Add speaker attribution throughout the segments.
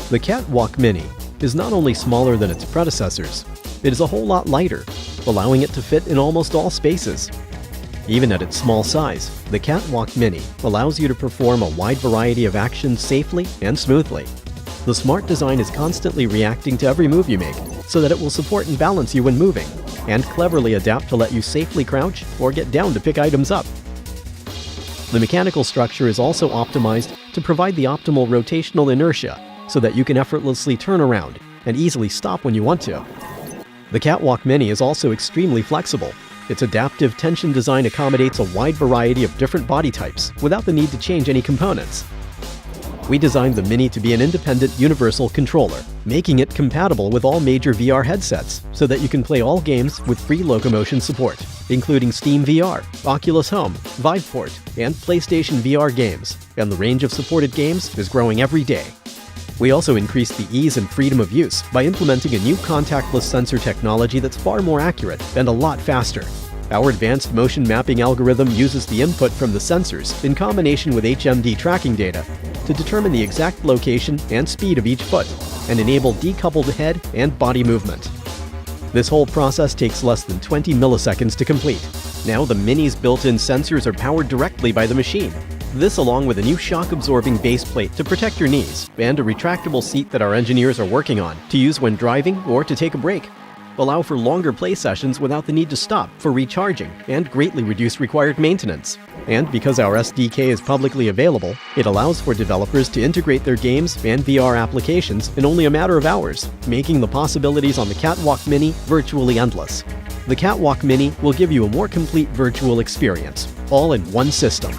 Speaker 1: The Catwalk Mini is not only smaller than its predecessors, it is a whole lot lighter, allowing it to fit in almost all spaces. Even at its small size, the Catwalk Mini allows you to perform a wide variety of actions safely and smoothly. The smart design is constantly reacting to every move you make, so that it will support and balance you when moving, and cleverly adapt to let you safely crouch or get down to pick items up. The mechanical structure is also optimized to provide the optimal rotational inertia, so that you can effortlessly turn around and easily stop when you want to. The Catwalk Mini is also extremely flexible. Its adaptive tension design accommodates a wide variety of different body types without the need to change any components. We designed the Mini to be an independent universal controller, making it compatible with all major VR headsets so that you can play all games with free locomotion support, including Steam VR, Oculus Home, Viveport, and PlayStation VR games, and the range of supported games is growing every day. We also increased the ease and freedom of use by implementing a new contactless sensor technology that's far more accurate and a lot faster. Our advanced motion mapping algorithm uses the input from the sensors in combination with HMD tracking data to determine the exact location and speed of each foot and enable decoupled head and body movement. This whole process takes less than 20 milliseconds to complete. Now the Mini's built-in sensors are powered directly by the machine. This, along with a new shock-absorbing base plate to protect your knees and a retractable seat that our engineers are working on to use when driving or to take a break, allow for longer play sessions without the need to stop for recharging and greatly reduce required maintenance. And because our SDK is publicly available, it allows for developers to integrate their games and VR applications in only a matter of hours, making the possibilities on the Catwalk Mini virtually endless. The Catwalk Mini will give you a more complete virtual experience, all in one system.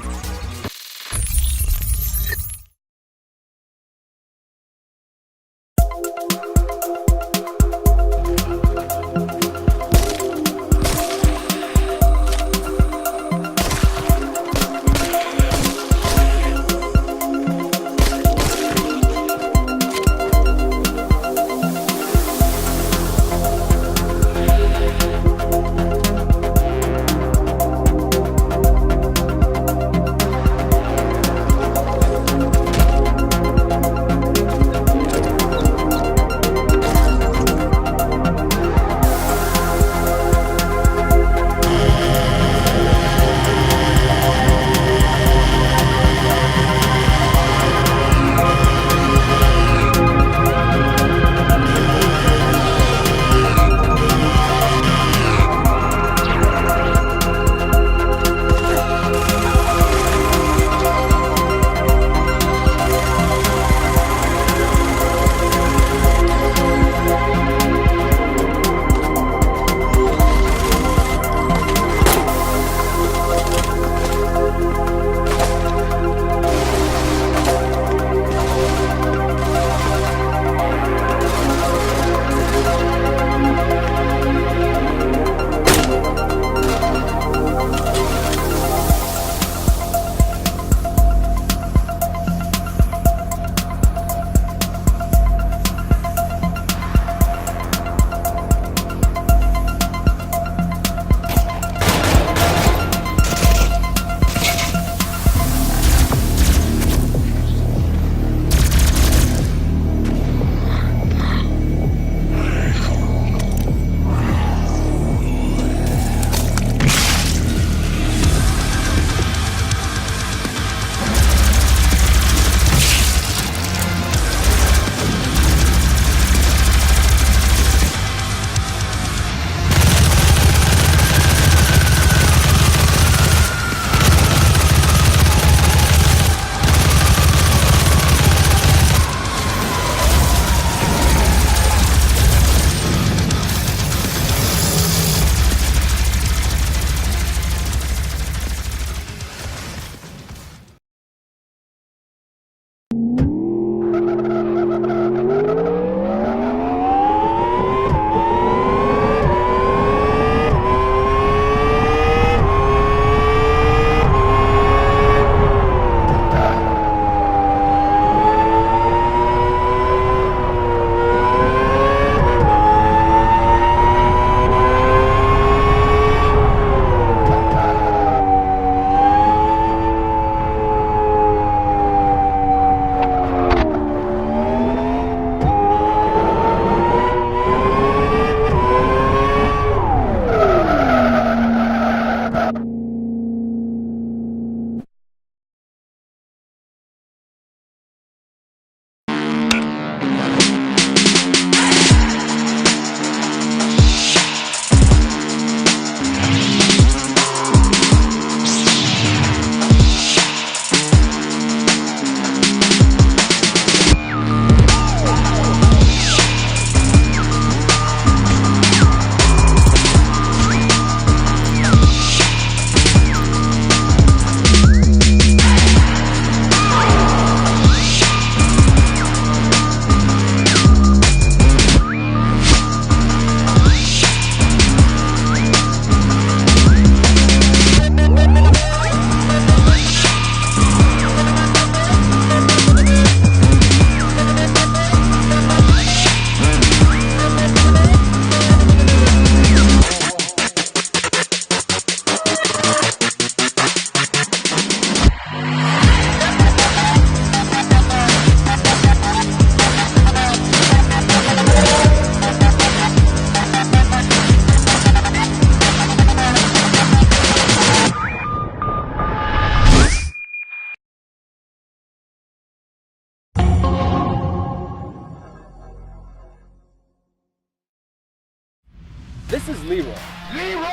Speaker 2: This is Leroy.
Speaker 3: Leroy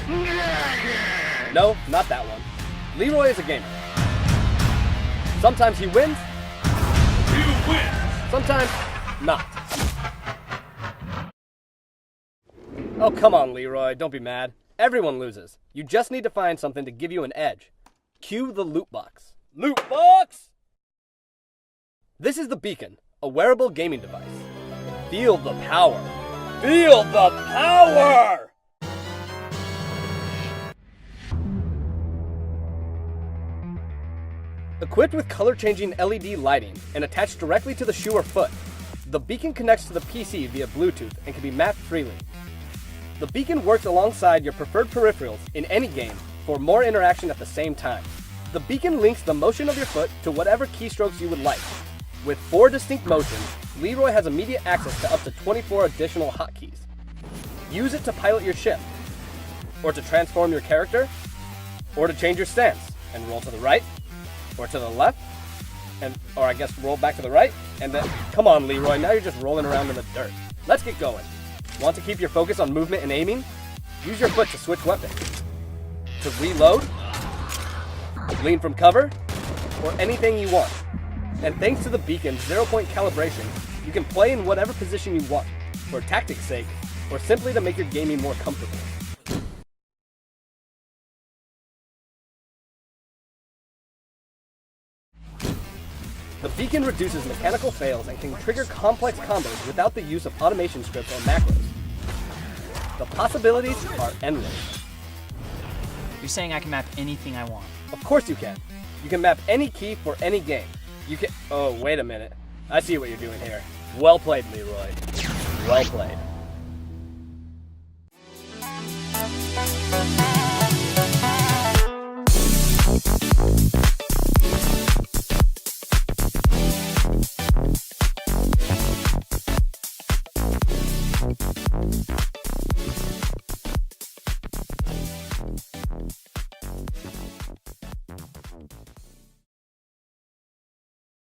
Speaker 3: Jenkins!
Speaker 2: No, not that one. Leroy is a gamer. Sometimes he wins.
Speaker 3: You win!
Speaker 2: Sometimes not. Oh, come on, Leroy. Don't be mad. Everyone loses. You just need to find something to give you an edge. Cue the loot box. Loot box! This is the Beacon, a wearable gaming device. Feel the power. Feel the power! Equipped with color-changing LED lighting and attached directly to the shoe or foot, the Beacon connects to the PC via Bluetooth and can be mapped freely. The Beacon works alongside your preferred peripherals in any game for more interaction at the same time. The Beacon links the motion of your foot to whatever keystrokes you would like. With 4 distinct motions, Leroy has immediate access to up to 24 additional hotkeys. Use it to pilot your ship, or to transform your character, or to change your stance and roll to the right, or to the left, or I guess roll back to the right, and then, come on Leroy, now you're just rolling around in the dirt. Let's get going. Want to keep your focus on movement and aiming? Use your foot to switch weapons. To reload, lean from cover, or anything you want. And thanks to the Beacon's 0-point calibration, you can play in whatever position you want, for tactics' sake, or simply to make your gaming more comfortable. The Beacon reduces mechanical fails and can trigger complex combos without the use of automation scripts or macros. The possibilities are endless.
Speaker 4: You're saying I can map anything I want?
Speaker 2: Of course you can. You can map any key for any game. You can... Oh, wait a minute. I see what you're doing here. Well played, Leroy. Well played.